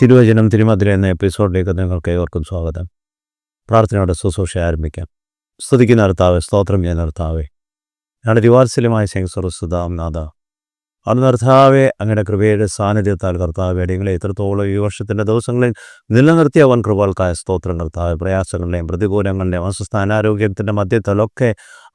തിരുവചനം തിരുമധുര എന്ന എപ്പിസോഡിലേക്ക് നിങ്ങൾക്ക് ഏവർക്കും സ്വാഗതം. പ്രാർത്ഥനയോടെ ശുശ്രൂഷ ആരംഭിക്കാം. സ്തുതിക്കുന്ന കർത്താവേ, സ്തോത്രം ചെയ്യുന്ന കർത്താവേ, ഞങ്ങളുടെ ദിവാത്സല്യമായ നാഥ, അന്ന് കർത്താവെ അങ്ങയുടെ കൃപയുടെ സാന്നിധ്യത്താൽ കർത്താവെ അടിയങ്ങളെ എത്രത്തോളം ഈ വർഷത്തിൻ്റെ ദിവസങ്ങളിൽ നിലനിർത്തിയ വൻ കൃപകൾക്കായ സ്തോത്രം കർത്താവെ. പ്രയാസങ്ങളുടെയും പ്രതികൂലങ്ങളുടെയും അസ്വസ്ഥ അനാരോഗ്യത്തിൻ്റെ മധ്യത്തിലൊക്കെ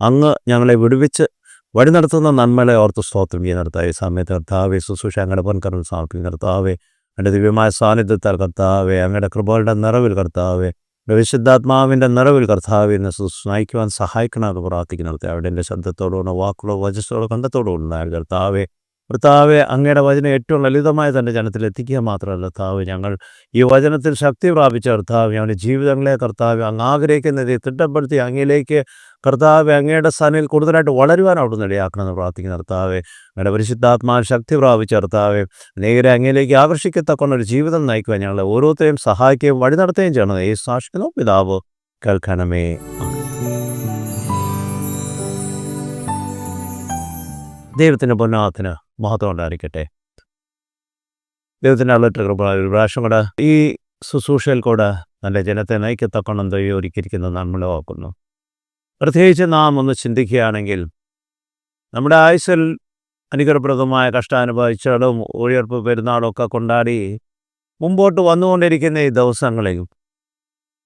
അങ്ങ് ഞങ്ങളെ വിടുവിച്ച് വഴി നടത്തുന്ന നന്മകളെ ഓർത്ത് സ്തോത്രം ചെയ്യുന്ന കർത്താവെ. സമയത്ത് കർത്താവെ ശുശ്രൂഷ അങ്ങയുടെ പൊൻകരങ്ങൾ സമർപ്പിക്കുന്ന കർത്താവെ, എൻ്റെ ദിവ്യമായ സാന്നിധ്യത്താൽ കർത്താവെ, അങ്ങയുടെ കൃപകളുടെ നിറവിൽ കർത്താവെ, വിശുദ്ധാത്മാവിൻ്റെ നിറവിൽ കർത്താവെ എന്നെ നയിക്കുവാൻ സഹായിക്കണമെന്ന് പ്രാർത്ഥിക്കുന്ന കർത്താവെ. അവിടെ എൻ്റെ ശബ്ദത്തോടുകൂടെ വാക്കുകളോ വചസ്സോടോ കണ്ടത്തോടുകൂടെ കർത്താവെ അങ്ങയുടെ വചനം ഏറ്റവും ലളിതമായ തൻ്റെ ജനത്തിൽ എത്തിക്കുക മാത്രമല്ല കർത്താവ്, ഞങ്ങൾ ഈ വചനത്തിൽ ശക്തി പ്രാപിച്ച കർത്താവ് ഞങ്ങളുടെ ജീവിതങ്ങളെ കർത്താവ് അങ്ങ് ആഗ്രഹിക്കുന്നത് തിട്ടപ്പെടുത്തി അങ്ങിലേക്ക് കർത്താവ് അങ്ങയുടെ സ്ഥാനയിൽ കൂടുതലായിട്ട് വളരുവാൻ അവിടുന്ന് ഇടയാക്കണമെന്ന് പ്രാർത്ഥിക്കുന്ന കർത്താവെ. അങ്ങയുടെ പരിശുദ്ധാത്മാവിൽ ശക്തി പ്രാപിച്ച കർത്താവെ, അനേകരെ അങ്ങയിലേക്ക് ആകർഷിക്കത്തക്കൊണ്ട ഒരു ജീവിതം നയിക്കുവാൻ ഞങ്ങളെ ഓരോരുത്തരെയും സഹായിക്കുകയും വഴി നടത്തുകയും ചെയ്യണം. ഈ സാക്ഷിക്കനോ പിതാവ് കേൾക്കണമേ. ദൈവത്തിൻ്റെ പൊന്നാഥന് മഹത്വം ഉണ്ടായിരിക്കട്ടെ. ദൈവത്തിൻ്റെ അള്ളറ്റ് കൃപ ഒരു പ്രാവശ്യം കൂടെ ഈ ശുശ്രൂഷയിൽ കൂടെ നല്ല ജനത്തെ നയിക്കത്തക്കണം ദൈവം ഒരുക്കിയിരിക്കുന്നത് നമ്മൾ ഓർക്കുന്നു. പ്രത്യേകിച്ച് നാം ഒന്ന് ചിന്തിക്കുകയാണെങ്കിൽ നമ്മുടെ ആയുസ്സിൽ അനുഗ്രഹപ്രദമായ കഷ്ടാനുഭവിച്ചാലും ഉയർപ്പ് പെരുന്നാളും ഒക്കെ കൊണ്ടാടി മുമ്പോട്ട് വന്നുകൊണ്ടിരിക്കുന്ന ഈ ദിവസങ്ങളിൽ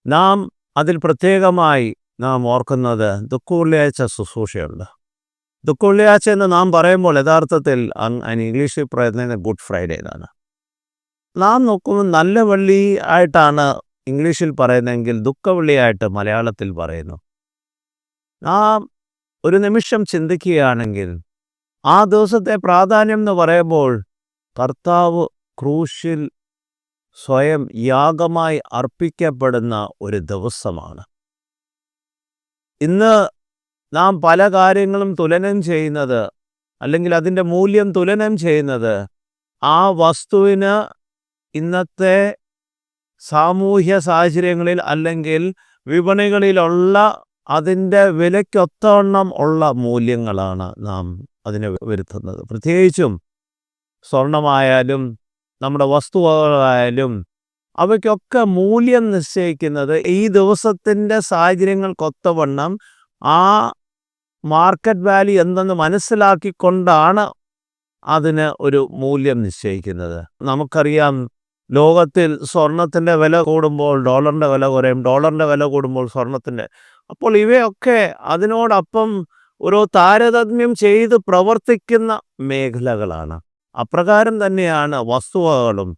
നാം അതിൽ പ്രത്യേകമായി നാം ഓർക്കുന്നത് ദുഃഖവെള്ളിയാഴ്ച ശുശ്രൂഷയുണ്ട്. ദുഃഖവെള്ളിയാഴ്ച എന്ന് നാം പറയുമ്പോൾ യഥാർത്ഥത്തിൽ ഇംഗ്ലീഷിൽ പറയുന്നത് ഗുഡ് ഫ്രൈഡേ എന്നാണ്. നാം നോക്കുമ്പോൾ നല്ല വെള്ളി ആയിട്ടാണ് ഇംഗ്ലീഷിൽ പറയുന്നതെങ്കിൽ ദുഃഖവെള്ളിയായിട്ട് മലയാളത്തിൽ പറയുന്നു. നാം ഒരു നിമിഷം ചിന്തിക്കുകയാണെങ്കിൽ ആ ദിവസത്തെ പ്രാധാന്യം എന്ന് പറയുമ്പോൾ കർത്താവ് ക്രൂശിൽ സ്വയം യാഗമായി അർപ്പിക്കപ്പെടുന്ന ഒരു ദിവസമാണ്. ഇന്ന് നാം പല കാര്യങ്ങളും തുലനം ചെയ്യുന്നത്, അല്ലെങ്കിൽ അതിൻ്റെ മൂല്യം തുലനം ചെയ്യുന്നത് ആ വസ്തുവിന് ഇന്നത്തെ സാമൂഹ്യ സാഹചര്യങ്ങളിൽ അല്ലെങ്കിൽ വിപണികളിലുള്ള അതിൻ്റെ വിലയ്ക്കൊത്തവണ്ണം ഉള്ള മൂല്യങ്ങളാണ് നാം അതിന് വരുത്തുന്നത്. പ്രത്യേകിച്ചും സ്വർണമായാലും നമ്മുടെ വസ്തുവകളായാലും അവയ്ക്കൊക്കെ മൂല്യം നിശ്ചയിക്കുന്നത് ഈ ദിവസത്തിൻ്റെ സാഹചര്യങ്ങൾക്കൊത്തവണ്ണം ആ മാർക്കറ്റ് വാല്യൂ എന്തെന്ന് മനസ്സിലാക്കിക്കൊണ്ടാണ് അതിന് ഒരു മൂല്യം നിശ്ചയിക്കുന്നത്. നമുക്കറിയാം, ലോകത്തിൽ സ്വർണത്തിൻ്റെ വില കൂടുമ്പോൾ ഡോളറിൻ്റെ വില കുറയും, ഡോളറിൻ്റെ വില കൂടുമ്പോൾ സ്വർണത്തിൻ്റെ. അപ്പോൾ ഇവയൊക്കെ അതിനോടൊപ്പം ഓരോ താരതമ്യം ചെയ്ത് പ്രവർത്തിക്കുന്ന മേഖലകളാണ്. അപ്രകാരം തന്നെയാണ് വസ്തുവകളും.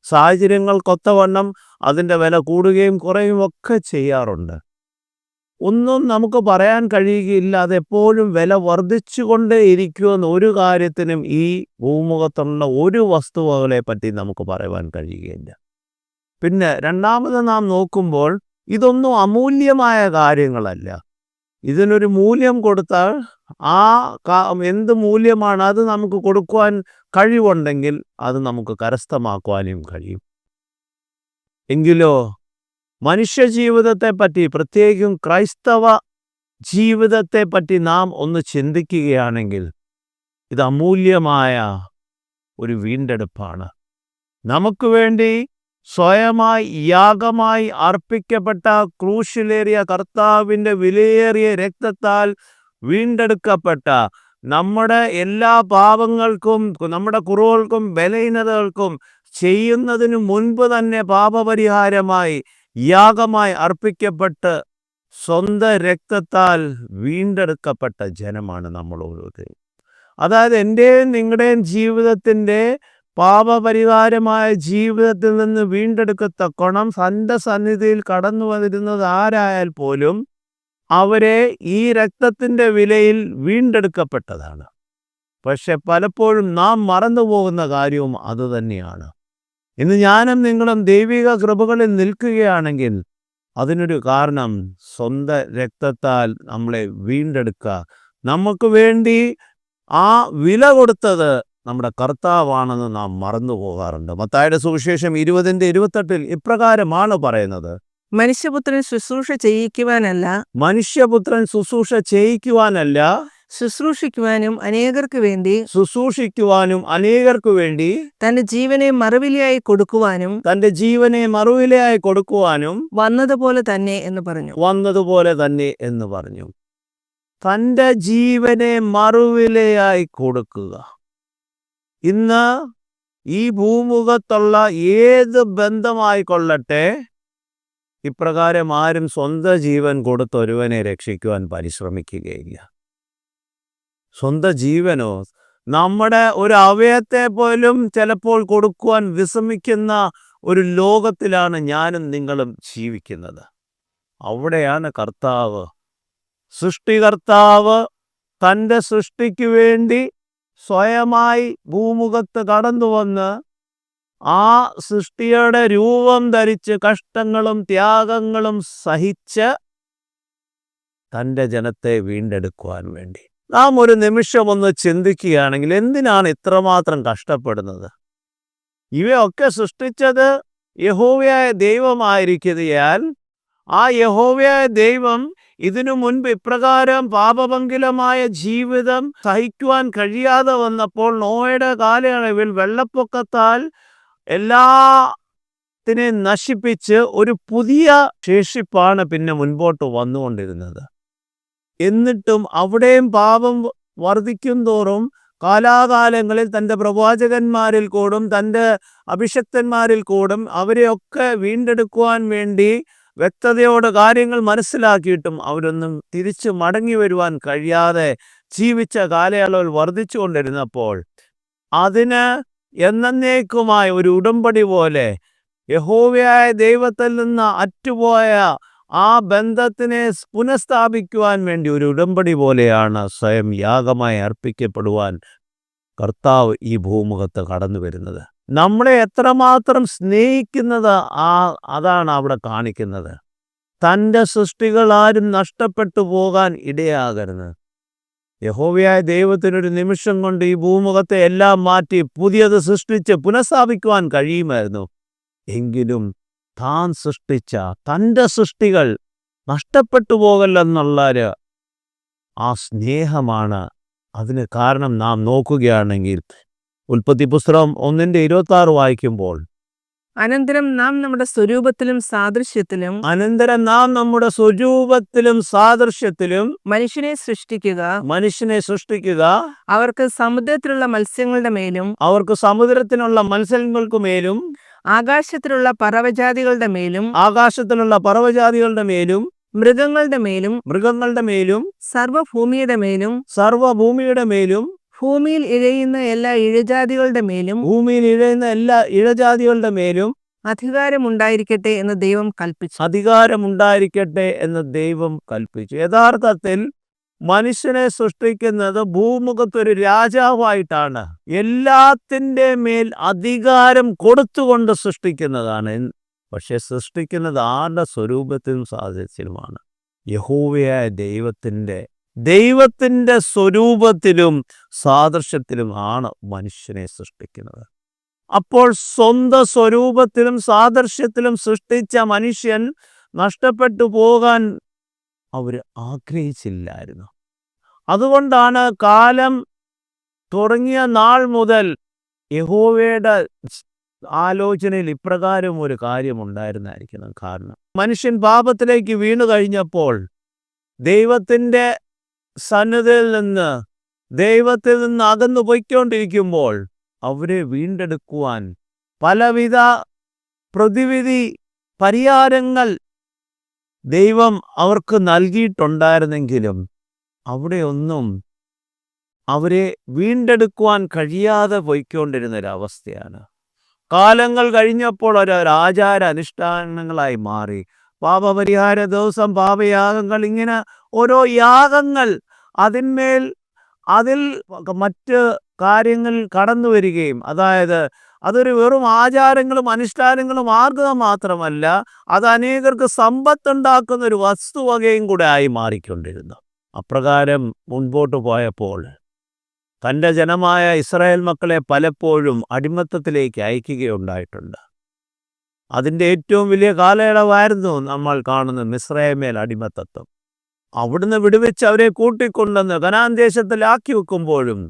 സാഹചര്യങ്ങൾക്കൊത്തവണ്ണം അതിൻ്റെ വില കൂടുകയും കുറയുകയും ഒക്കെ ചെയ്യാറുണ്ട്. ഒന്നും നമുക്ക് പറയാൻ കഴിയുകയില്ല, അതെപ്പോഴും വില വർദ്ധിച്ചുകൊണ്ടേ ഇരിക്കുമെന്ന് ഒരു കാര്യത്തിനും ഈ ഭൂമുഖത്തുള്ള ഒരു വസ്തുവകളെ പറ്റി നമുക്ക് പറയുവാൻ കഴിയുകയില്ല. പിന്നെ രണ്ടാമത് നാം നോക്കുമ്പോൾ ഇതൊന്നും അമൂല്യമായ കാര്യങ്ങളല്ല. ഇതിനൊരു മൂല്യം കൊടുത്താൽ ആ എന്ത് മൂല്യമാണ് അത് നമുക്ക് കൊടുക്കുവാൻ കഴിവുണ്ടെങ്കിൽ അത് നമുക്ക് കരസ്ഥമാക്കുവാനും കഴിയും. എങ്കിലോ മനുഷ്യ ജീവിതത്തെപ്പറ്റി, പ്രത്യേകിച്ചും ക്രൈസ്തവ ജീവിതത്തെപ്പറ്റി നാം ഒന്ന് ചിന്തിക്കുകയാണെങ്കിൽ ഇത് അമൂല്യമായ ഒരു വീണ്ടെടുപ്പാണ്. നമുക്ക് വേണ്ടി സ്വയമായി യാഗമായി അർപ്പിക്കപ്പെട്ട ക്രൂശിലേറിയ കർത്താവിൻ്റെ വിലയേറിയ രക്തത്താൽ വീണ്ടെടുക്കപ്പെട്ട നമ്മുടെ എല്ലാ പാപങ്ങൾക്കും നമ്മുടെ കുറവുകൾക്കും ബലഹീനതകൾക്കും ചെയ്യുന്നതിന് മുൻപ് തന്നെ പാപപരിഹാരമായി യാഗമായി അർപ്പിക്കപ്പെട്ട് സ്വന്തം രക്തത്താൽ വീണ്ടെടുക്കപ്പെട്ട ജനമാണ് നമ്മൾ ഓരോരുത്തരും. അതായത് എൻ്റെയും നിങ്ങളുടെയും ജീവിതത്തിൻ്റെ പാപപരിഹാരമായ ജീവിതത്തിൽ നിന്ന് വീണ്ടെടുക്കത്തക്കോണം തൻ്റെ സന്നിധിയിൽ കടന്നു വന്നിരുന്നത് ആരായാൽ പോലും അവരെ ഈ രക്തത്തിൻ്റെ വിലയിൽ വീണ്ടെടുക്കപ്പെട്ടതാണ്. പക്ഷെ പലപ്പോഴും നാം മറന്നുപോകുന്ന കാര്യവും അതുതന്നെയാണ്. ഇന്ന് ഞാനും നിങ്ങളും ദൈവിക കൃപകളിൽ നിൽക്കുകയാണെങ്കിൽ അതിനൊരു കാരണം സ്വന്തം രക്തത്താൽ നമ്മളെ വീണ്ടെടുക്കുക. നമുക്ക് വേണ്ടി ആ വില കൊടുത്തത് നമ്മുടെ കർത്താവാണെന്ന് നാം മറന്നു പോകാറുണ്ട്. മത്തായിയുടെ സുവിശേഷം 20:28 ഇപ്രകാരമാണ് പറയുന്നത്: മനുഷ്യപുത്രൻ ശുശ്രൂഷ ചെയ്യിക്കുവാനല്ല, മനുഷ്യപുത്രൻ ശുശ്രൂഷ ചെയ്യിക്കുവാനല്ല, ശുശ്രൂഷിക്കുവാനും അനേകർക്ക് വേണ്ടി ശുശ്രൂഷിക്കുവാനും അനേകർക്കു വേണ്ടി തന്റെ ജീവനെ മറുവിലയായി കൊടുക്കുവാനും തൻ്റെ ജീവനെ മറുവിലയായി കൊടുക്കുവാനും വന്നതുപോലെ തന്നെ എന്ന് പറഞ്ഞു. വന്നതുപോലെ തന്നെ എന്ന് പറഞ്ഞു. തൻ്റെ ജീവനെ മറുവിലയായി കൊടുക്കുക. ഇന്ന് ഈ ഭൂമുഖത്തുള്ള ഏത് ബന്ധമായിക്കൊള്ളട്ടെ, ഇപ്രകാരം ആരും സ്വന്തം ജീവൻ കൊടുത്ത് ഒരുവനെ രക്ഷിക്കുവാൻ പരിശ്രമിക്കുകയില്ല. സ്വന്തം ജീവനോ, നമ്മുടെ ഒരു അവയവത്തെ പോലും ചിലപ്പോൾ കൊടുക്കുവാൻ വിസമ്മതിക്കുന്ന ഒരു ലോകത്തിലാണ് ഞാനും നിങ്ങളും ജീവിക്കുന്നത്. അവിടെയാണ് കർത്താവ്, സൃഷ്ടികർത്താവ് തൻ്റെ സൃഷ്ടിക്ക് വേണ്ടി സ്വയമായി ഭൂമുഖത്ത് കടന്നു വന്ന് ആ സൃഷ്ടിയുടെ രൂപം ധരിച്ച് കഷ്ടങ്ങളും ത്യാഗങ്ങളും സഹിച്ച് തൻ്റെ ജനത്തെ വീണ്ടെടുക്കുവാൻ വേണ്ടി. നാം ഒരു നിമിഷം ഒന്ന് ചിന്തിക്കുകയാണെങ്കിൽ എന്തിനാണ് ഇത്രമാത്രം കഷ്ടപ്പെടുന്നത്? ഇവയൊക്കെ സൃഷ്ടിച്ചത് യഹോവയായ ദൈവമായിരിക്കുകയാൽ ആ യഹോവയായ ദൈവം ഇതിനു മുൻപ് ഇപ്രകാരം പാപഭംഗിലമായ ജീവിതം സഹിക്കുവാൻ കഴിയാതെ വന്നപ്പോൾ നോയയുടെ കാലയളവിൽ വെള്ളപ്പൊക്കത്താൽ എല്ലാത്തിനെയും നശിപ്പിച്ച് ഒരു പുതിയ ശേഷിപ്പാണ് പിന്നെ മുൻപോട്ട് വന്നുകൊണ്ടിരുന്നത്. എന്നിട്ടും അവിടെയും പാപം വർദ്ധിക്കും തോറും കാലാകാലങ്ങളിൽ തൻ്റെ പ്രവാചകന്മാരിൽ കൂടും തൻ്റെ അഭിഷക്തന്മാരിൽ കൂടും അവരെയൊക്കെ വീണ്ടെടുക്കുവാൻ വേണ്ടി വ്യക്തതയോടെ കാര്യങ്ങൾ മനസ്സിലാക്കിയിട്ടും അവരൊന്നും തിരിച്ചു മടങ്ങി വരുവാൻ കഴിയാതെ ജീവിച്ച കാലയളവിൽ വർദ്ധിച്ചു കൊണ്ടിരുന്നപ്പോൾ അതിന് എന്നേക്കുമായ ഒരു ഉടമ്പടി പോലെ യഹോവയായ ദൈവത്തിൽ നിന്ന് അറ്റുപോയ ആ ബന്ധത്തിനെ പുനഃസ്ഥാപിക്കുവാൻ വേണ്ടി ഒരു ഉടമ്പടി പോലെയാണ് സ്വയം യാഗമായി അർപ്പിക്കപ്പെടുവാൻ കർത്താവ് ഈ ഭൂമുഖത്ത് കടന്നു വരുന്നത്. നമ്മളെ എത്രമാത്രം സ്നേഹിക്കുന്നത് അതാണ് അവിടെ കാണിക്കുന്നത്. തൻ്റെ സൃഷ്ടികൾ ആരും നഷ്ടപ്പെട്ടു പോകാൻ ഇടയാകരുത്. യഹോവയായ ദൈവത്തിനൊരു നിമിഷം കൊണ്ട് ഈ ഭൂമുഖത്തെ എല്ലാം മാറ്റി പുതിയത് സൃഷ്ടിച്ച് പുനഃസ്ഥാപിക്കുവാൻ കഴിയുമായിരുന്നു. എങ്കിലും താൻ സൃഷ്ടിച്ച തൻ്റെ സൃഷ്ടികൾ നഷ്ടപ്പെട്ടു പോകല്ലെന്നുള്ള ആ സ്നേഹമാണ് അതിന് കാരണം. നാം നോക്കുകയാണെങ്കിൽ ഉൽപ്പത്തി പുസ്തകം 1:26 വായിക്കുമ്പോൾ, അനന്തരം നാം നമ്മുടെ സ്വരൂപത്തിലും സാദൃശ്യത്തിലും മനുഷ്യനെ സൃഷ്ടിക്കുക, അവർക്ക് സമുദ്രത്തിലുള്ള മത്സ്യങ്ങൾക്ക് മേലും ആകാശത്തിലുള്ള പറവജാതികളുടെ മേലും മൃഗങ്ങളുടെ മേലും സർവ്വഭൂമിയുടെ മേലും ഭൂമിയിൽ ഇഴയുന്ന എല്ലാ ഇഴജാതികളുടെ മേലും അധികാരമുണ്ടായിരിക്കട്ടെ എന്ന് ദൈവം കൽപ്പിച്ചു. യഥാർത്ഥത്തിൽ മനുഷ്യനെ സൃഷ്ടിക്കുന്നത് ഭൂമുഖത്തൊരു രാജാവായിട്ടാണ്. എല്ലാത്തിൻ്റെ മേൽ അധികാരം കൊടുത്തുകൊണ്ട് സൃഷ്ടിക്കുന്നതാണ്. പക്ഷെ സൃഷ്ടിക്കുന്നത് ആരുടെ സ്വരൂപത്തിലും സാദൃശ്യത്തിലുമാണ്? യഹോവയായ ദൈവത്തിൻ്റെ സ്വരൂപത്തിലും സാദൃശ്യത്തിലും ആണ് മനുഷ്യനെ സൃഷ്ടിക്കുന്നത്. അപ്പോൾ സ്വന്തം സ്വരൂപത്തിലും സാദൃശ്യത്തിലും സൃഷ്ടിച്ച മനുഷ്യൻ നഷ്ടപ്പെട്ടു പോകാൻ അവർ ആഗ്രഹിച്ചില്ലായിരുന്നു. അതുകൊണ്ടാണ് കാലം തുടങ്ങിയ നാൾ മുതൽ യഹോവയുടെ ആലോചനയിൽ ഇപ്രകാരം ഒരു കാര്യമുണ്ടായിരുന്നായിരിക്കണം. കാരണം മനുഷ്യൻ പാപത്തിലേക്ക് വീണു കഴിഞ്ഞപ്പോൾ ദൈവത്തിൻ്റെ സന്നിധിയിൽ നിന്ന് അകന്നു പോയിക്കൊണ്ടിരിക്കുമ്പോൾ അവരെ വീണ്ടെടുക്കുവാൻ പലവിധ പ്രതിവിധി പരിഹാരങ്ങൾ ദൈവം അവർക്ക് നൽകിയിട്ടുണ്ടായിരുന്നെങ്കിലും അവിടെയൊന്നും അവരെ വീണ്ടെടുക്കുവാൻ കഴിയാതെ പോയിക്കൊണ്ടിരുന്നൊരവസ്ഥയാണ്. കാലങ്ങൾ കഴിഞ്ഞപ്പോൾ ഒരു ആചാര അനുഷ്ഠാനങ്ങളായി മാറി. പാപപരിഹാര ദിവസം പാപയാഗങ്ങൾ, ഇങ്ങനെ ഓരോ യാഗങ്ങൾ, അതിൽ മറ്റ് കാര്യങ്ങൾ കടന്നു വരികയും, അതായത് അതൊരു വെറും ആചാരങ്ങളും അനുഷ്ഠാനങ്ങളും മാർഗം മാത്രമല്ല, അത് അനേകർക്ക് സമ്പത്തുണ്ടാക്കുന്ന ഒരു വസ്തുവകയും കൂടെ ആയി മാറിക്കൊണ്ടിരുന്നു. അപ്രകാരം മുൻപോട്ട് പോയപ്പോൾ തൻ്റെ ജനമായ ഇസ്രായേൽ മക്കളെ പലപ്പോഴും അടിമത്തത്തിലേക്ക് അയക്കുകയുണ്ടായിട്ടുണ്ട്. അതിൻ്റെ ഏറ്റവും വലിയ കാലയളവായിരുന്നു നമ്മൾ കാണുന്ന മിസ്രയീമിൽ അടിമത്തത്വം. അവിടുന്ന് വിടുവിച്ച് അവരെ കൂട്ടിക്കൊണ്ടുവന്ന് കനാൻ ദേശത്തിലാക്കി വെക്കുമ്പോഴും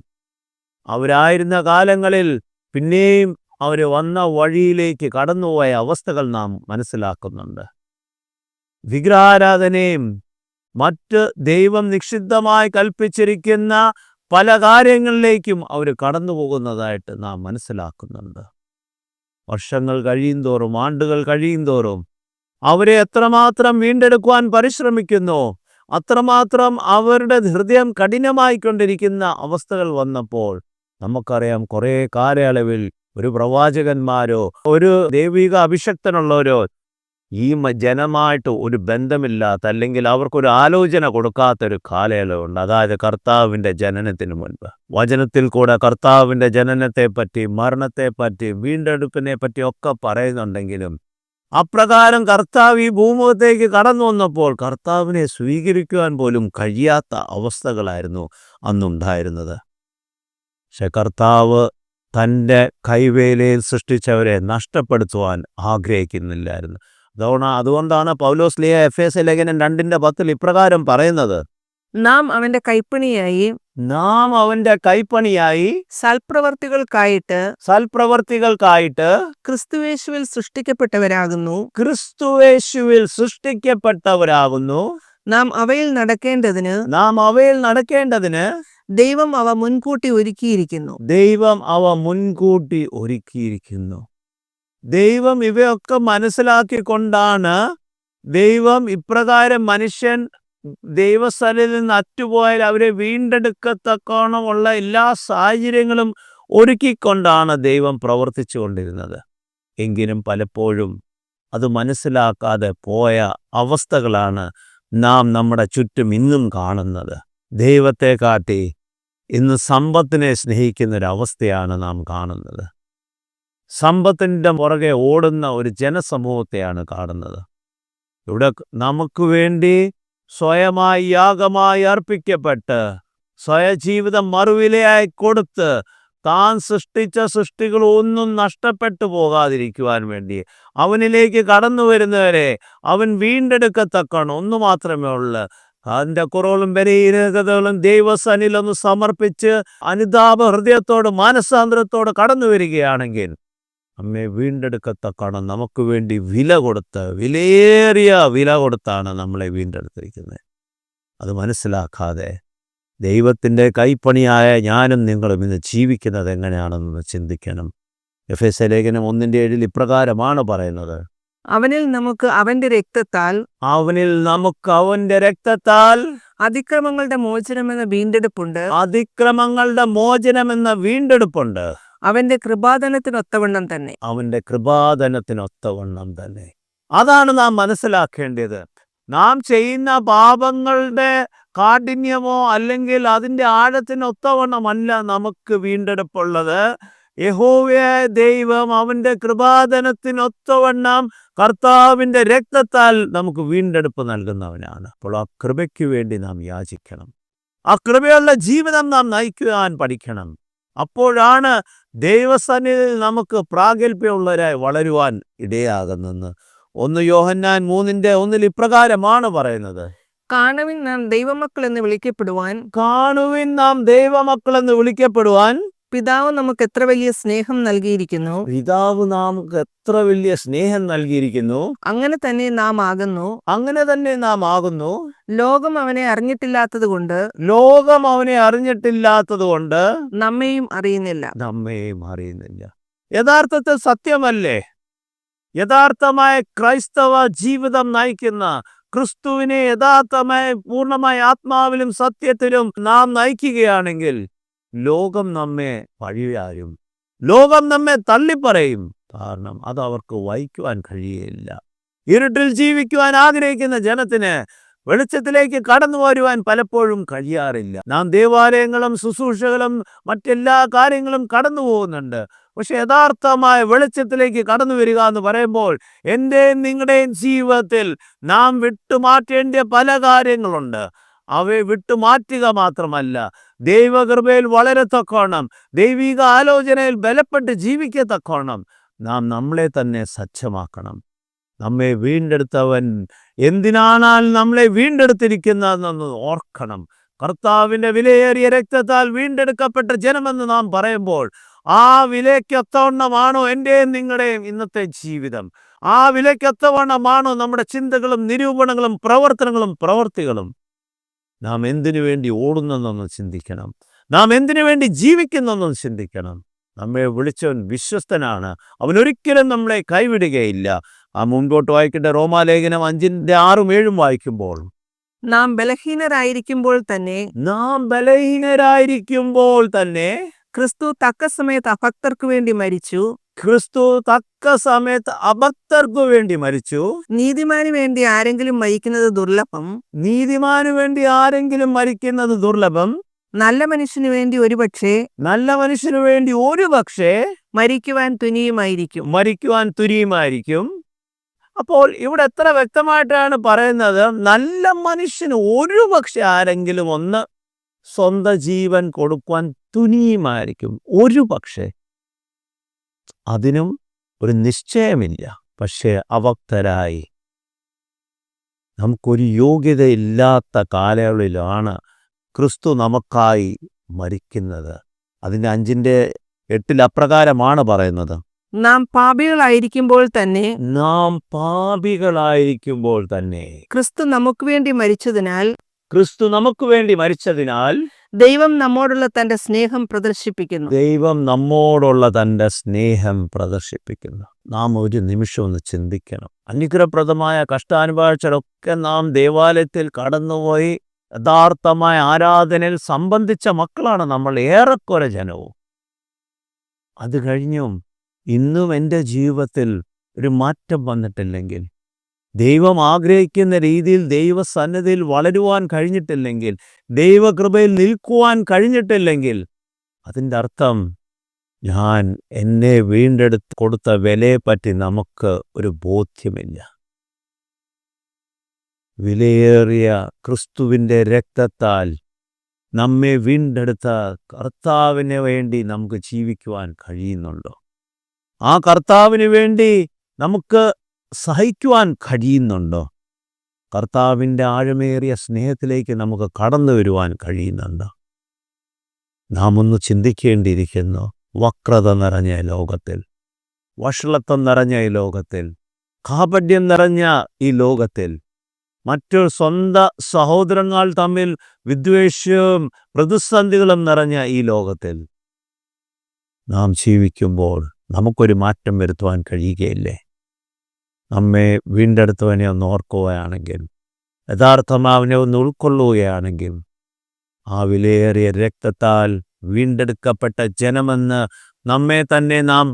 അവരായിരുന്ന കാലങ്ങളിൽ പിന്നെയും അവർ വന്ന വഴിയിലേക്ക് കടന്നുപോയ അവസ്ഥകൾ നാം മനസ്സിലാക്കുന്നുണ്ട്. വിഗ്രഹാരാധനയും മറ്റ് ദൈവം നിഷിദ്ധമായി കൽപ്പിച്ചിരിക്കുന്ന പല കാര്യങ്ങളിലേക്കും അവർ കടന്നു പോകുന്നതായിട്ട് നാം മനസ്സിലാക്കുന്നുണ്ട്. വർഷങ്ങൾ കഴിയുന്തോറും, ആണ്ടുകൾ കഴിയുന്തോറും അവരെ എത്രമാത്രം വീണ്ടെടുക്കുവാൻ പരിശ്രമിക്കുന്നു, അത്രമാത്രം അവരുടെ ഹൃദയം കഠിനമായിക്കൊണ്ടിരിക്കുന്ന അവസ്ഥകൾ വന്നപ്പോൾ നമുക്കറിയാം, കുറേ കാലയളവിൽ ഒരു പ്രവാചകന്മാരോ ഒരു ദൈവിക അഭിഷക്തനുള്ളവരോ ഈ ജനമായിട്ട് ഒരു ബന്ധമില്ലാത്ത, അല്ലെങ്കിൽ അവർക്കൊരു ആലോചന കൊടുക്കാത്തൊരു കാലയളവുണ്ട്. അതായത് കർത്താവിൻ്റെ ജനനത്തിന് മുൻപ് വചനത്തിൽ കൂടെ കർത്താവിൻ്റെ ജനനത്തെപ്പറ്റി, മരണത്തെപ്പറ്റി, വീണ്ടെടുപ്പിനെ പറ്റി ഒക്കെ പറയുന്നുണ്ടെങ്കിലും അപ്രകാരം കർത്താവ് ഈ ഭൂമുഖത്തേക്ക് കടന്നു വന്നപ്പോൾ കർത്താവിനെ സ്വീകരിക്കുവാൻ പോലും കഴിയാത്ത അവസ്ഥകളായിരുന്നു അന്നുണ്ടായിരുന്നത്. പക്ഷെ കർത്താവ് തൻ്റെ കൈവേലയിൽ സൃഷ്ടിച്ചവരെ നഷ്ടപ്പെടുത്തുവാൻ ആഗ്രഹിക്കുന്നില്ലായിരുന്നു. അതുകൊണ്ടാണ് പൗലോസ് ലേഖ എഫേസ്യ ലേഖനം 2:10 ഇപ്രകാരം പറയുന്നത്: നാം അവന്റെ കൈപ്പണിയായി സൽപ്രവർത്തികൾക്കായിട്ട് ക്രിസ്തുയേശുവിൽ സൃഷ്ടിക്കപ്പെട്ടവരാകുന്നു. നാം അവയിൽ നടക്കേണ്ടതിന് ദൈവം അവ മുൻകൂട്ടി ഒരുക്കിയിരിക്കുന്നു. ദൈവം ഇവയൊക്കെ മനസ്സിലാക്കിക്കൊണ്ടാണ് ദൈവം ഇപ്രകാരം മനുഷ്യൻ ദൈവസ്ഥലിൽ നിന്ന് അറ്റുപോയാൽ അവരെ വീണ്ടെടുക്കത്തക്കോണമുള്ള എല്ലാ സാഹചര്യങ്ങളും ഒരുക്കിക്കൊണ്ടാണ് ദൈവം പ്രവർത്തിച്ചു കൊണ്ടിരുന്നത്. എങ്കിലും പലപ്പോഴും അത് മനസ്സിലാക്കാതെ പോയ അവസ്ഥകളാണ് നാം നമ്മുടെ ചുറ്റും ഇന്നും കാണുന്നത്. ദൈവത്തെ കാട്ടി ഇന്ന് സമ്പത്തിനെ സ്നേഹിക്കുന്നൊരവസ്ഥയാണ് നാം കാണുന്നത്. സമ്പത്തിൻ്റെ പുറകെ ഓടുന്ന ഒരു ജനസമൂഹത്തെയാണ് കാണുന്നത്. ഇവിടെ നമുക്ക് വേണ്ടി സ്വയമായി യാഗമായി അർപ്പിക്കപ്പെട്ട് സ്വയജീവിതം മറുവിലയായി കൊടുത്ത് താൻ സൃഷ്ടിച്ച സൃഷ്ടികളൊന്നും നഷ്ടപ്പെട്ടു പോകാതിരിക്കുവാൻ വേണ്ടി അവനിലേക്ക് കടന്നു വരുന്നവരെ അവൻ വീണ്ടെടുക്കത്തക്കണം ഒന്നു മാത്രമേ ഉള്ളൂ. അതിൻ്റെ കുറവുകളും ബലഹീനതകളും ദൈവസന്നിധിയിലൊന്ന് സമർപ്പിച്ച് അനുതാപ ഹൃദയത്തോട് മാനസാന്തരത്തോട് കടന്നു വരികയാണെങ്കിൽ നമ്മെ വീണ്ടെടുക്കത്തക്കണം നമുക്ക് വേണ്ടി വിലയേറിയ വില കൊടുത്താണ് നമ്മളെ വീണ്ടെടുത്തിരിക്കുന്നത്. അത് മനസ്സിലാക്കാതെ ദൈവത്തിൻ്റെ കൈപ്പണിയായ ഞാനും നിങ്ങളും ഇന്ന് ജീവിക്കുന്നത് എങ്ങനെയാണെന്ന് ചിന്തിക്കണം. എഫേസ്യ ലേഖനം 1:7 ഇപ്രകാരമാണ് പറയുന്നത്: അവനിൽ നമുക്ക് അവന്റെ രക്തത്താൽ അതിക്രമങ്ങളുടെ മോചനമെന്ന വീണ്ടെടുപ്പുണ്ട്. അവന്റെ കൃപാദനത്തിനൊത്തവണ്ണം തന്നെ. അതാണ് നാം മനസ്സിലാക്കേണ്ടത്. നാം ചെയ്യുന്ന പാപങ്ങളുടെ കാഠിന്യമോ അല്ലെങ്കിൽ അതിൻ്റെ ആഴത്തിനൊത്തവണ്ണമല്ല നമുക്ക് വീണ്ടെടുപ്പുള്ളത്. യഹോവയായ ദൈവം അവൻ്റെ കൃപാദനത്തിനൊത്തവണ്ണം കർത്താവിൻ്റെ രക്തത്താൽ നമുക്ക് വീണ്ടെടുപ്പ് നൽകുന്നവനാണ്. അപ്പോൾ ആ കൃപയ്ക്ക് വേണ്ടി നാം യാചിക്കണം. ആ കൃപയുള്ള ജീവിതം നാം നയിക്കുവാൻ പഠിക്കണം. അപ്പോഴാണ് ദൈവസന്നിധിയിൽ നമുക്ക് പ്രാഗൽഭ്യമുള്ളവരായി വളരുവാൻ ഇടയാകുന്നെന്ന് 1 യോഹന്നാൻ 3:1 ഇപ്രകാരമാണ് പറയുന്നത്: കാണുവിൻ നാം ദൈവമക്കൾ എന്ന് വിളിക്കപ്പെടുവാൻ പിതാവ് നമുക്ക് എത്ര വലിയ സ്നേഹം നൽകിയിരിക്കുന്നു. അങ്ങനെ തന്നെ നാം ആകുന്നു. ലോകം അവനെ അറിഞ്ഞിട്ടില്ലാത്തതുകൊണ്ട് നമ്മെയും അറിയുന്നില്ല. യഥാർത്ഥത്തിൽ സത്യമല്ലേ? യഥാർത്ഥമായ ക്രൈസ്തവ ജീവിതം നയിക്കുന്ന ക്രിസ്തുവിനെ യഥാർത്ഥമായി പൂർണ്ണമായ ആത്മാവിലും സത്യത്തിലും നാം നയിക്കുകയാണെങ്കിൽ ലോകം നമ്മെ പഴിയാരും, ലോകം നമ്മെ തള്ളിപ്പറയും. കാരണം അത് അവർക്ക് വഹിക്കുവാൻ കഴിയുകയില്ല. ഇരുട്ടിൽ ജീവിക്കുവാൻ ആഗ്രഹിക്കുന്ന ജനത്തിന് വെളിച്ചത്തിലേക്ക് കടന്നു വരുവാൻ പലപ്പോഴും കഴിയാറില്ല. നാം ദേവാലയങ്ങളും ശുശ്രൂഷകളും മറ്റെല്ലാ കാര്യങ്ങളും കടന്നു പോകുന്നുണ്ട്. പക്ഷെ യഥാർത്ഥമായ വെളിച്ചത്തിലേക്ക് കടന്നു വരിക എന്ന് പറയുമ്പോൾ എൻ്റെയും നിങ്ങളുടെയും ജീവിതത്തിൽ നാം വിട്ടുമാറ്റേണ്ട പല കാര്യങ്ങളുണ്ട്. അവയെ വിട്ടുമാറ്റുക മാത്രമല്ല, ദൈവകൃപയിൽ വളരത്തക്കോണം, ദൈവിക ആലോചനയിൽ ബലപ്പെട്ട് ജീവിക്കത്തക്കോണം നാം നമ്മളെ തന്നെ സജ്ജമാക്കണം. നമ്മെ വീണ്ടെടുത്തവൻ എന്തിനാണാൽ നമ്മളെ വീണ്ടെടുത്തിരിക്കുന്നതെന്ന് ഓർക്കണം. കർത്താവിൻ്റെ വിലയേറിയ രക്തത്താൽ വീണ്ടെടുക്കപ്പെട്ട ജനമെന്ന് നാം പറയുമ്പോൾ ആ വിലയ്ക്കൊത്തവണ്ണമാണോ എൻ്റെയും നിങ്ങളുടെയും ഇന്നത്തെ ജീവിതം? ആ വിലയ്ക്കൊത്തവണ്ണമാണോ നമ്മുടെ ചിന്തകളും നിരൂപണങ്ങളും പ്രവർത്തനങ്ങളും പ്രവർത്തികളും? നാം എന്തിനു വേണ്ടി ഓടുന്നെന്നൊന്ന് ചിന്തിക്കണം. നാം എന്തിനു വേണ്ടി ജീവിക്കുന്നെന്നൊന്ന് ചിന്തിക്കണം. നമ്മെ വിളിച്ചവൻ വിശ്വസ്തനാണ്. അവനൊരിക്കലും നമ്മളെ കൈവിടുകയില്ല. ആ മുൻപോട്ട് വായിക്കേണ്ട റോമാലേഖനം 5:6-7 വായിക്കുമ്പോൾ നാം ബലഹീനരായിരിക്കുമ്പോൾ തന്നെ ക്രിസ്തു തക്ക സമയത്ത് അഭക്തർക്കു വേണ്ടി മരിച്ചു. ക്രിസ്തു തക്ക സമയത്ത് അഭക്തർക്കു വേണ്ടി മരിച്ചു. നീതിമാനു വേണ്ടി ആരെങ്കിലും മരിക്കുന്നത് ദുർലഭം. നീതിമാനു വേണ്ടി ആരെങ്കിലും മരിക്കുന്നത് ദുർലഭം. നല്ല മനുഷ്യനു വേണ്ടി ഒരുപക്ഷേ മരിക്കുവാൻ തുനിയുമായിരിക്കും. അപ്പോൾ ഇവിടെ എത്ര വ്യക്തമായിട്ടാണ് പറയുന്നത്? നല്ല മനുഷ്യന് ഒരുപക്ഷെ ആരെങ്കിലും ഒന്ന് സ്വന്തം ജീവൻ കൊടുക്കുവാൻ തുനിയുമായിരിക്കും. ഒരുപക്ഷെ. അതിനും ഒരു നിശ്ചയമില്ല. പക്ഷേ അഭക്തരായി നമുക്കൊരു യോഗ്യതയില്ലാത്ത കാലയളവിലാണ് ക്രിസ്തു നമുക്കായി മരിക്കുന്നത്. അതിൻ്റെ 5:8 അപ്രകാരമാണ് പറയുന്നത്: നാം പാപികളായിരിക്കുമ്പോൾ തന്നെ ക്രിസ്തു നമുക്ക് വേണ്ടി മരിച്ചതിനാൽ ദൈവം നമ്മോടുള്ള തന്റെ സ്നേഹം പ്രദർശിപ്പിക്കുന്നു. നാം ഒരു നിമിഷം ഒന്ന് ചിന്തിക്കണം. അനുഗ്രഹപ്രദമായ കഷ്ടാനുഭവങ്ങളൊക്കെ നാം ദേവാലയത്തിൽ കടന്നുപോയി യഥാർത്ഥമായ ആരാധനയിൽ സംബന്ധിച്ച മക്കളാണ് നമ്മൾ ഏറെക്കുറെ ജനവും. അത് കഴിഞ്ഞും ഇന്നും എൻ്റെ ജീവിതത്തിൽ ഒരു മാറ്റം വന്നിട്ടില്ലെങ്കിൽ, ദൈവം ആഗ്രഹിക്കുന്ന രീതിയിൽ ദൈവസന്നിധിയിൽ വളരുവാൻ കഴിഞ്ഞിട്ടില്ലെങ്കിൽ, ദൈവകൃപയിൽ നിൽക്കുവാൻ കഴിഞ്ഞിട്ടില്ലെങ്കിൽ, അതിൻ്റെ അർത്ഥം എന്നെ വീണ്ടെടുത്ത് കൊടുത്ത വിലയെപ്പറ്റി നമുക്ക് ഒരു ബോധ്യമില്ല. വിലയേറിയ ക്രിസ്തുവിൻ്റെ രക്തത്താൽ നമ്മെ വീണ്ടെടുത്ത കർത്താവിന് വേണ്ടി നമുക്ക് ജീവിക്കുവാൻ കഴിയുന്നുണ്ടോ? ആ കർത്താവിന് വേണ്ടി നമുക്ക് സഹിക്കുവാൻ കഴിയുന്നുണ്ടോ? കർത്താവിൻ്റെ ആഴമേറിയ സ്നേഹത്തിലേക്ക് നമുക്ക് കടന്നു വരുവാൻ കഴിയുന്നുണ്ടോ? നാം ഒന്ന് ചിന്തിക്കേണ്ടിയിരിക്കുന്നു. വക്രത നിറഞ്ഞ ലോകത്തിൽ, വഷളത്വം നിറഞ്ഞ ഈ ലോകത്തിൽ, കാപട്യം നിറഞ്ഞ ഈ ലോകത്തിൽ, മറ്റു സ്വന്തം സഹോദരങ്ങൾ തമ്മിൽ വിദ്വേഷവും പ്രതിസന്ധികളും നിറഞ്ഞ ഈ ലോകത്തിൽ നാം ജീവിക്കുമ്പോൾ നമുക്കൊരു മാറ്റം വരുത്തുവാൻ കഴിയുകയില്ലേ? നമ്മെ വീണ്ടെടുത്തവനെ ഒന്ന് ഓർക്കുകയാണെങ്കിൽ, യഥാർത്ഥമായി അവനെ ഒന്ന് ഉൾക്കൊള്ളുകയാണെങ്കിൽ, ആ വിലയേറിയ രക്തത്താൽ വീണ്ടെടുക്കപ്പെട്ട ജനമെന്ന് നമ്മെ തന്നെ നാം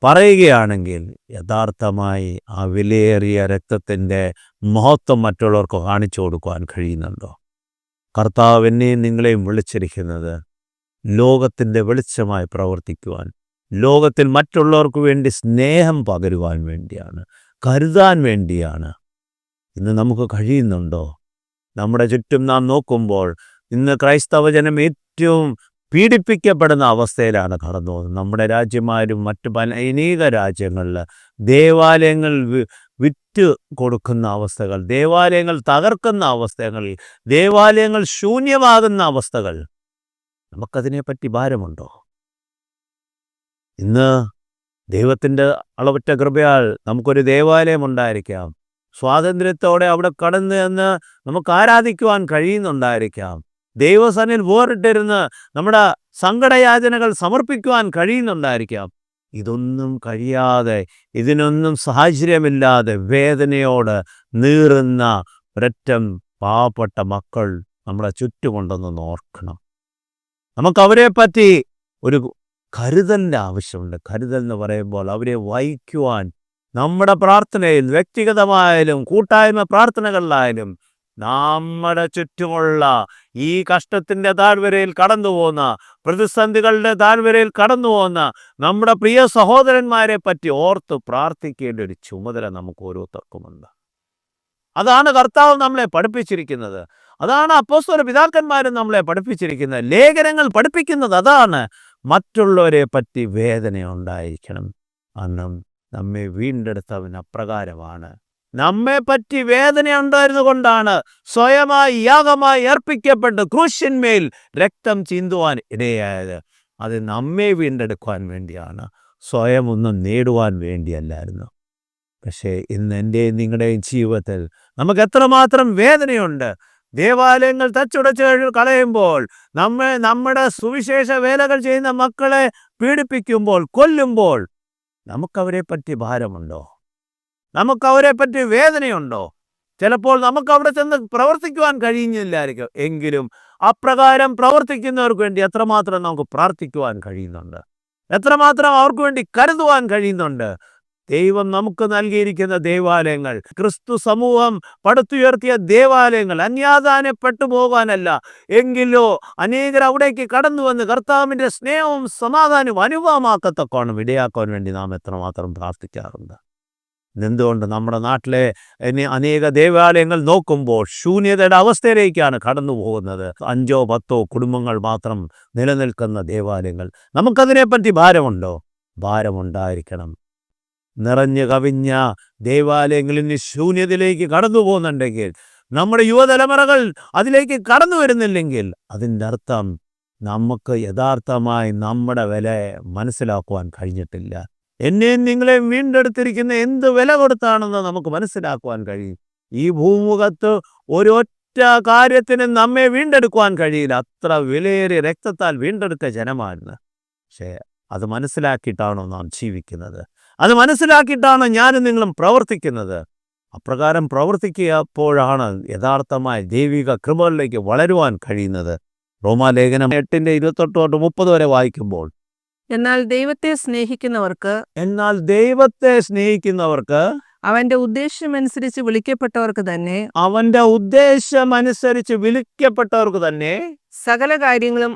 പറയുകയാണെങ്കിൽ, യഥാർത്ഥമായി ആ വിലയേറിയ രക്തത്തിൻ്റെ മഹത്വം മറ്റുള്ളവർക്ക് കാണിച്ചു കൊടുക്കുവാൻ കഴിയുന്നുണ്ടോ? കർത്താവ് എന്നെയും നിങ്ങളെയും വിളിച്ചിരിക്കുന്നത് ലോകത്തിൻ്റെ വെളിച്ചമായി പ്രവർത്തിക്കുവാൻ, ലോകത്തിൽ മറ്റുള്ളവർക്ക് വേണ്ടി സ്നേഹം പകരുവാൻ വേണ്ടിയാണ്, കരുതാൻ വേണ്ടിയാണ്. ഇന്ന് നമുക്ക് കഴിയുന്നുണ്ടോ? നമ്മുടെ ചുറ്റും നാം നോക്കുമ്പോൾ ഇന്ന് ക്രൈസ്തവ ജനം ഏറ്റവും പീഡിപ്പിക്കപ്പെടുന്ന അവസ്ഥയിലാണ് കടന്നു പോകുന്നത്. നമ്മുടെ രാജ്യമാരും മറ്റ് അനേക രാജ്യങ്ങളിൽ ദേവാലയങ്ങൾ വിറ്റ് കൊടുക്കുന്ന അവസ്ഥകൾ, ദേവാലയങ്ങൾ തകർക്കുന്ന അവസ്ഥകൾ, ദേവാലയങ്ങൾ ശൂന്യമാകുന്ന അവസ്ഥകൾ. നമുക്കതിനെപ്പറ്റി ഭാരമുണ്ടോ? ഇന്ന് ദൈവത്തിൻ്റെ അളവറ്റ കൃപയാൽ നമുക്കൊരു ദേവാലയം ഉണ്ടായിരിക്കാം. സ്വാതന്ത്ര്യത്തോടെ അവിടെ കടന്നു എന്ന് നമുക്ക് ആരാധിക്കുവാൻ കഴിയുന്നുണ്ടായിരിക്കാം. ദൈവസന്നിധിയിൽ വേറിട്ടിരുന്ന് നമ്മുടെ സങ്കടയാചനകൾ സമർപ്പിക്കുവാൻ കഴിയുന്നുണ്ടായിരിക്കാം. ഇതൊന്നും കഴിയാതെ, ഇതിനൊന്നും സാഹചര്യമില്ലാതെ വേദനയോട് നീറുന്ന ഒരറ്റം പാവപ്പെട്ട മക്കൾ നമ്മുടെ ചുറ്റുമുണ്ടെന്ന് ഓർക്കണം. നമുക്കവരെ പറ്റി ഒരു കരുതലിൻ്റെ ആവശ്യമുണ്ട്. കരുതൽ എന്ന് പറയുമ്പോൾ അവരെ വഹിക്കുവാൻ നമ്മുടെ പ്രാർത്ഥനയിൽ, വ്യക്തിഗതമായാലും കൂട്ടായ്മ പ്രാർത്ഥനകളിലായാലും, നമ്മുടെ ചുറ്റുമുള്ള ഈ കഷ്ടത്തിൻ്റെ താഴ്വരയിൽ കടന്നു പോകുന്ന, പ്രതിസന്ധികളുടെ താഴ്വരയിൽ കടന്നു പോകുന്ന നമ്മുടെ പ്രിയ സഹോദരന്മാരെ പറ്റി ഓർത്ത് പ്രാർത്ഥിക്കേണ്ട ഒരു ചുമതല നമുക്ക് ഓരോരുത്തർക്കുമുണ്ട്. അതാണ് കർത്താവ് നമ്മളെ പഠിപ്പിച്ചിരിക്കുന്നത്. അതാണ് അപ്പോസ്തല പിതാക്കന്മാരും നമ്മളെ പഠിപ്പിച്ചിരിക്കുന്നത്. ലേഖനങ്ങൾ പഠിപ്പിക്കുന്നത് അതാണ്. മറ്റുള്ളവരെ പറ്റി വേദന ഉണ്ടായിരിക്കണം. അന്നും നമ്മെ വീണ്ടെടുത്തവൻ അപ്രകാരമാണ്. നമ്മെ പറ്റി വേദനയുണ്ടായിരുന്നു കൊണ്ടാണ് സ്വയമായി യാഗമായി അർപ്പിക്കപ്പെട്ട് ക്രൂശിന്മേൽ രക്തം ചിന്തുവാൻ ഇടയായത്. അത് നമ്മെ വീണ്ടെടുക്കുവാൻ വേണ്ടിയാണ്, സ്വയം ഒന്നും നേടുവാൻ വേണ്ടിയല്ലായിരുന്നു. പക്ഷേ ഇന്ന് എൻ്റെയും നിങ്ങളുടെയും ജീവിതത്തിൽ നമുക്ക് എത്രമാത്രം വേദനയുണ്ട്. ദേവാലയങ്ങൾ തച്ചുടച്ച് കളയുമ്പോൾ, നമ്മുടെ സുവിശേഷ വേലകൾ ചെയ്യുന്ന മക്കളെ പീഡിപ്പിക്കുമ്പോൾ, കൊല്ലുമ്പോൾ നമുക്കവരെ പറ്റി ഭാരമുണ്ടോ? നമുക്കവരെ പറ്റി വേദനയുണ്ടോ? ചിലപ്പോൾ നമുക്ക് അവിടെ ചെന്ന് പ്രവർത്തിക്കുവാൻ കഴിയുന്നില്ലായിരിക്കും. എങ്കിലും അപ്രകാരം പ്രവർത്തിക്കുന്നവർക്ക് വേണ്ടി എത്രമാത്രം നമുക്ക് പ്രാർത്ഥിക്കുവാൻ കഴിയുന്നുണ്ട്, എത്രമാത്രം അവർക്ക് വേണ്ടി കരുതുവാൻ കഴിയുന്നുണ്ട്. ദൈവം നമുക്ക് നൽകിയിരിക്കുന്ന ദേവാലയങ്ങൾ, ക്രിസ്തു സമൂഹം പടുത്തുയർത്തിയ ദേവാലയങ്ങൾ അന്യാദാനപ്പെട്ടു പോകാനല്ല, എങ്കിലോ അനേകർ അവിടേക്ക് കടന്നു വന്ന് കർത്താവിൻ്റെ സ്നേഹവും സമാധാനവും അനുഭവമാക്കത്തക്കോണം ഇടയാക്കാൻ വേണ്ടി നാം എത്രമാത്രം പ്രാർത്ഥിക്കാറുണ്ട്. എന്തുകൊണ്ട് നമ്മുടെ നാട്ടിലെ അനേക ദേവാലയങ്ങൾ നോക്കുമ്പോൾ ശൂന്യതയുടെ അവസ്ഥയിലേക്കാണ് കടന്നു പോകുന്നത്. 5 or 10 കുടുംബങ്ങൾ മാത്രം നിലനിൽക്കുന്ന ദേവാലയങ്ങൾ. നമുക്കതിനെപ്പറ്റി ഭാരമുണ്ടോ? ഭാരമുണ്ടായിരിക്കണം. നിറഞ്ഞു കവിഞ്ഞ ദേവാലയങ്ങളിൽ നിന്ന് ശൂന്യതയിലേക്ക് കടന്നു പോകുന്നുണ്ടെങ്കിൽ, നമ്മുടെ യുവതലമുറകൾ അതിലേക്ക് കടന്നു വരുന്നില്ലെങ്കിൽ, അതിൻ്റെ അർത്ഥം നമുക്ക് യഥാർത്ഥമായി നമ്മുടെ വില മനസ്സിലാക്കുവാൻ കഴിഞ്ഞിട്ടില്ല. എന്നെയും നിങ്ങളെയും വീണ്ടെടുത്തിരിക്കുന്ന എന്ത് വില കൊടുത്താണെന്ന് നമുക്ക് മനസ്സിലാക്കുവാൻ കഴിയും. ഈ ഭൂമുഖത്ത് ഒരൊറ്റ കാര്യത്തിന് നമ്മെ വീണ്ടെടുക്കുവാൻ കഴിയില്ല. അത്ര വിലയേറിയ രക്തത്താൽ വീണ്ടെടുത്ത ജനമായിരുന്നു. പക്ഷേ അത് മനസ്സിലാക്കിയിട്ടാണോ നാം ജീവിക്കുന്നത്? അത് മനസ്സിലാക്കിയിട്ടാണോ ഞാനും നിങ്ങളും പ്രവർത്തിക്കുന്നത്? അപ്രകാരം പ്രവർത്തിക്കുമ്പോഴാണ് യഥാർത്ഥമായ ദൈവിക കൃപകളിലേക്ക് വളരുവാൻ കഴിയുന്നത്. റോമാലേഖനം 8:28-30 വരെ വായിക്കുമ്പോൾ, എന്നാൽ ദൈവത്തെ സ്നേഹിക്കുന്നവർക്ക് അവന്റെ ഉദ്ദേശമനുസരിച്ച് വിളിക്കപ്പെട്ടവർക്ക് തന്നെ സകല കാര്യങ്ങളും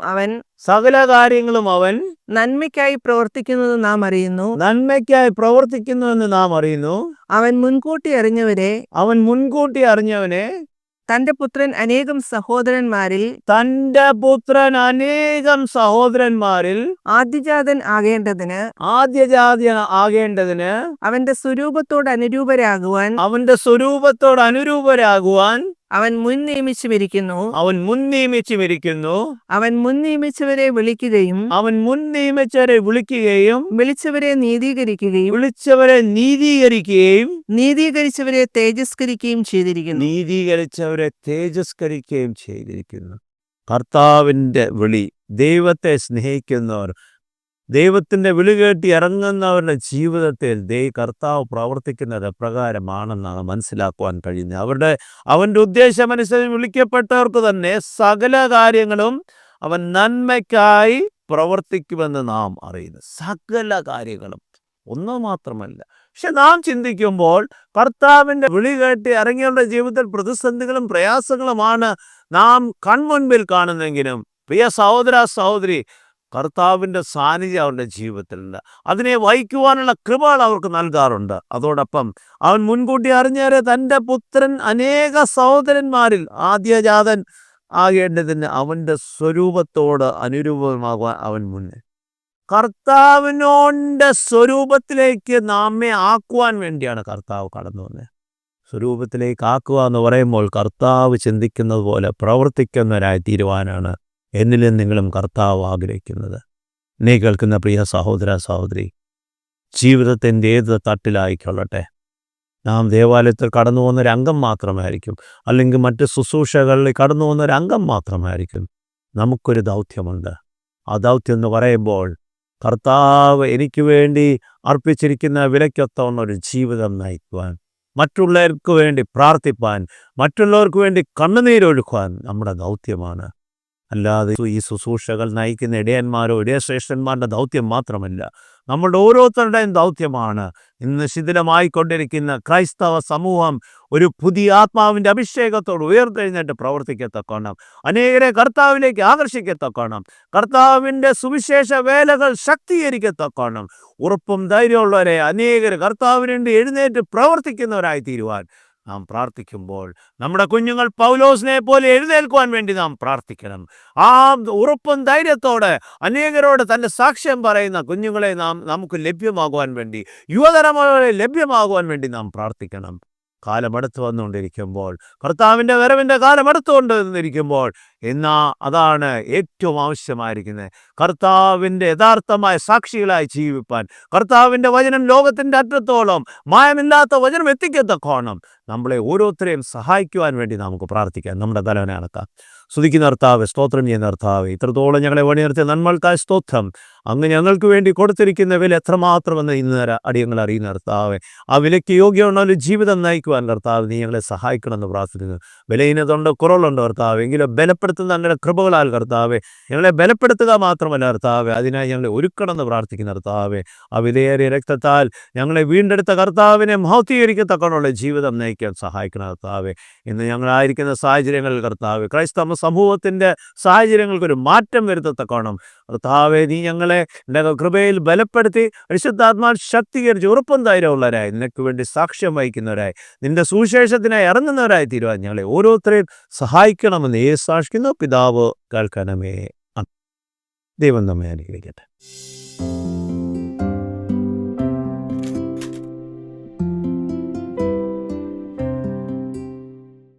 അവൻ നന്മയ്ക്കായി പ്രവർത്തിക്കുന്നുവെന്ന് നാം അറിയുന്നു. അവൻ മുൻകൂട്ടി അറിഞ്ഞവനെ തന്റെ പുത്രൻ അനേകം സഹോദരന്മാരിൽ ആദ്യജാതൻ ആകേണ്ടതിന് അവന്റെ സ്വരൂപത്തോട് അനുരൂപരാകുവാൻ അവൻ മുൻ നിയമിച്ചുമിരിക്കുന്നു. അവൻ മുൻ നിയമിച്ചവരെ വിളിക്കുകയും വിളിച്ചവരെ നീതീകരിക്കുകയും നീതീകരിച്ചവരെ തേജസ്കരിക്കുകയും ചെയ്തിരിക്കുന്നു. കർത്താവിൻ്റെ വിളി, ദൈവത്തെ സ്നേഹിക്കുന്നവർ, ദൈവത്തിൻ്റെ വിളി കേട്ടി ഇറങ്ങുന്നവരുടെ ജീവിതത്തിൽ കർത്താവ് പ്രവർത്തിക്കുന്നത് എപ്രകാരമാണെന്നാണ് മനസ്സിലാക്കുവാൻ കഴിയുന്നത്. അവൻ്റെ ഉദ്ദേശമനുസരിച്ച് വിളിക്കപ്പെട്ടവർക്ക് തന്നെ സകല കാര്യങ്ങളും അവൻ നന്മയ്ക്കായി പ്രവർത്തിക്കുമെന്ന് നാം അറിയുന്നു. സകല കാര്യങ്ങളും, ഒന്നു മാത്രമല്ല. പക്ഷെ നാം ചിന്തിക്കുമ്പോൾ കർത്താവിൻ്റെ വിളി കേട്ട് ഇറങ്ങിയവരുടെ ജീവിതത്തിൽ പ്രതിസന്ധികളും പ്രയാസങ്ങളുമാണ് നാം കൺമുൻപിൽ കാണുന്നെങ്കിലും, പ്രിയ സഹോദര സഹോദരി, കർത്താവിൻ്റെ സാന്നിധ്യം അവരുടെ ജീവിതത്തിലുണ്ട്. അതിനെ വഹിക്കുവാനുള്ള കൃപകൾ അവർക്ക് നൽകാറുണ്ട്. അതോടൊപ്പം അവൻ മുൻകൂട്ടി അറിഞ്ഞവരെ തൻ്റെ പുത്രൻ അനേക സഹോദരന്മാരിൽ ആദ്യജാതൻ ആകേണ്ടതിന് അവൻ്റെ സ്വരൂപത്തോട് അനുരൂപമാകുവാൻ അവൻ മുന്നേ കർത്താവിനോൻ്റെ സ്വരൂപത്തിലേക്ക് നമ്മെ ആക്കുവാൻ വേണ്ടിയാണ് കർത്താവ് കടന്നു വന്നത്. സ്വരൂപത്തിലേക്ക് ആക്കുക എന്ന് പറയുമ്പോൾ കർത്താവ് ചിന്തിക്കുന്നത് പോലെ പ്രവർത്തിക്കുന്നവരായി തീരുവാനാണ് എന്നിലും നിങ്ങളും കർത്താവ് ആഗ്രഹിക്കുന്നത്. നീ കേൾക്കുന്ന പ്രിയ സഹോദര സഹോദരി, ജീവിതത്തിൻ്റെ ഏത് തട്ടിലായിക്കൊള്ളട്ടെ, നാം ദേവാലയത്തിൽ കടന്നു പോകുന്നൊരു അംഗം മാത്രമായിരിക്കും, അല്ലെങ്കിൽ മറ്റ് ശുശ്രൂഷകളിൽ കടന്നു പോകുന്നൊരു അംഗം മാത്രമായിരിക്കും. നമുക്കൊരു ദൗത്യമുണ്ട്. ആ ദൗത്യം എന്ന് പറയുമ്പോൾ കർത്താവ് എനിക്ക് വേണ്ടി അർപ്പിച്ചിരിക്കുന്ന വിലയ്ക്കൊത്തവണ്ണ ഒരു ജീവിതം നയിക്കുവാൻ, മറ്റുള്ളവർക്ക് വേണ്ടി പ്രാർത്ഥിപ്പാൻ, മറ്റുള്ളവർക്ക് വേണ്ടി കണ്ണുനീരൊഴുക്കുവാൻ നമ്മുടെ ദൗത്യമാണ്. അല്ലാതെ ഈ ശുശ്രൂഷകൾ നയിക്കുന്ന ഇടയന്മാരോ ഇടയശ്രേഷ്ഠന്മാരുടെ ദൗത്യം മാത്രമല്ല, നമ്മളുടെ ഓരോരുത്തരുടെയും ദൗത്യമാണ്. ഇന്ന് ശിഥിലമായിക്കൊണ്ടിരിക്കുന്ന ക്രൈസ്തവ സമൂഹം ഒരു പുതിയ ആത്മാവിൻ്റെ അഭിഷേകത്തോട് ഉയർത്തെഴുന്നേറ്റ് പ്രവർത്തിക്കത്തക്കോണം, അനേകരെ കർത്താവിലേക്ക് ആകർഷിക്കത്തക്കോണം, കർത്താവിൻ്റെ സുവിശേഷ വേലകൾ ശക്തീകരിക്കത്തക്കോണം, ഉറപ്പും ധൈര്യമുള്ളവരെ അനേകർ കർത്താവിന് വേണ്ടി എഴുന്നേറ്റ് പ്രവർത്തിക്കുന്നവരായി തീരുവാൻ നാം പ്രാർത്ഥിക്കുമ്പോൾ നമ്മുടെ കുഞ്ഞുങ്ങൾ പൗലോസിനെ പോലെ എഴുന്നേൽക്കുവാൻ വേണ്ടി നാം പ്രാർത്ഥിക്കണം. ആ ഉറപ്പും ധൈര്യത്തോടെ അനേകരോട് തൻ്റെ സാക്ഷ്യം പറയുന്ന കുഞ്ഞുങ്ങളെ നമുക്ക് ലഭ്യമാകുവാൻ വേണ്ടി, യുവതലമുറകളെ ലഭ്യമാകുവാൻ വേണ്ടി നാം പ്രാർത്ഥിക്കണം. കാലമടുത്ത് വന്നുകൊണ്ടിരിക്കുമ്പോൾ, കർത്താവിൻ്റെ വരവിൻ്റെ കാലമടുത്തുകൊണ്ട് നിന്നിരിക്കുമ്പോൾ, അതാണ് ഏറ്റവും ആവശ്യമായിരിക്കുന്നത്. കർത്താവിൻ്റെ യഥാർത്ഥമായ സാക്ഷികളായി ജീവിപ്പാൻ, കർത്താവിൻ്റെ വചനം ലോകത്തിൻ്റെ അറ്റത്തോളം മായമില്ലാത്ത വചനം എത്തിക്കത്തക്കോണം നമ്മളെ ഓരോരുത്തരെയും സഹായിക്കുവാൻ വേണ്ടി നമുക്ക് പ്രാർത്ഥിക്കാം. നമ്മുടെ തലവനെ അണക്കാം. സ്തുതിക്കുന്ന കർത്താവേ, സ്തോത്രം ചെയ്യുന്ന കർത്താവേ, ഇത്രത്തോളം ഞങ്ങളെ വഴിനിർത്തിയ നന്മകൾക്കായി സ്തോത്രം. അങ്ങ് ഞങ്ങൾക്ക് വേണ്ടി കൊടുത്തിരിക്കുന്ന വില എത്രമാത്രമെന്ന് ഇന്ന് അടിയങ്ങൾ അറിയുന്ന കർത്താവേ, ആ വിലയ്ക്ക് യോഗ്യമുള്ള ഒരു ജീവിതം നയിക്കുവാൻ കർത്താവ് നീ ഞങ്ങളെ സഹായിക്കണമെന്ന് പ്രാർത്ഥിക്കുന്നു. വിലയിനതുണ്ട്, കുറവുണ്ട് കർത്താവ്, എങ്കിലും ബലപ്പെടുത്തുന്ന അങ്ങയുടെ കൃപകളാൽ കർത്താവേ ഞങ്ങളെ ബലപ്പെടുത്തുക മാത്രമല്ല കർത്താവേ, അതിനായി ഞങ്ങളെ ഒരുക്കണമെന്ന് പ്രാർത്ഥിക്കുന്ന കർത്താവേ, ആ വിലയേറിയ രക്തത്താൽ ഞങ്ങളെ വീണ്ടെടുത്ത കർത്താവിനെ മഹത്വീകരിക്കത്തക്കമുള്ള ജീവിതം നയിക്കാൻ സഹായിക്കണം കർത്താവേ. ഇന്ന് ഞങ്ങളായിരിക്കുന്ന സാഹചര്യങ്ങളിൽ കർത്താവേ, ക്രൈസ്തവ സമൂഹത്തിൻ്റെ സാഹചര്യങ്ങൾക്കൊരു മാറ്റം വരുത്തത്തക്കോണം കർത്താവേ, നീ ഞങ്ങളെ കൃപയിൽ ബലപ്പെടുത്തി പരിശുദ്ധാത്മാ ശക്തീകരിച്ച് ഉറപ്പും ധൈര്യമുള്ളവരായി, നിനക്ക് വേണ്ടി സാക്ഷ്യം വഹിക്കുന്നവരായി, നിന്റെ സുവിശേഷത്തിനായി ഇറങ്ങുന്നവരായി തീരുവാൻ ഞങ്ങളെ ഓരോരുത്തരെയും സഹായിക്കണമെന്ന് സാക്ഷിക്കുന്നു. പിതാവ് കേൾക്കണമേ. ദൈവം നമ്മെ അനുഗ്രഹിക്കട്ടെ.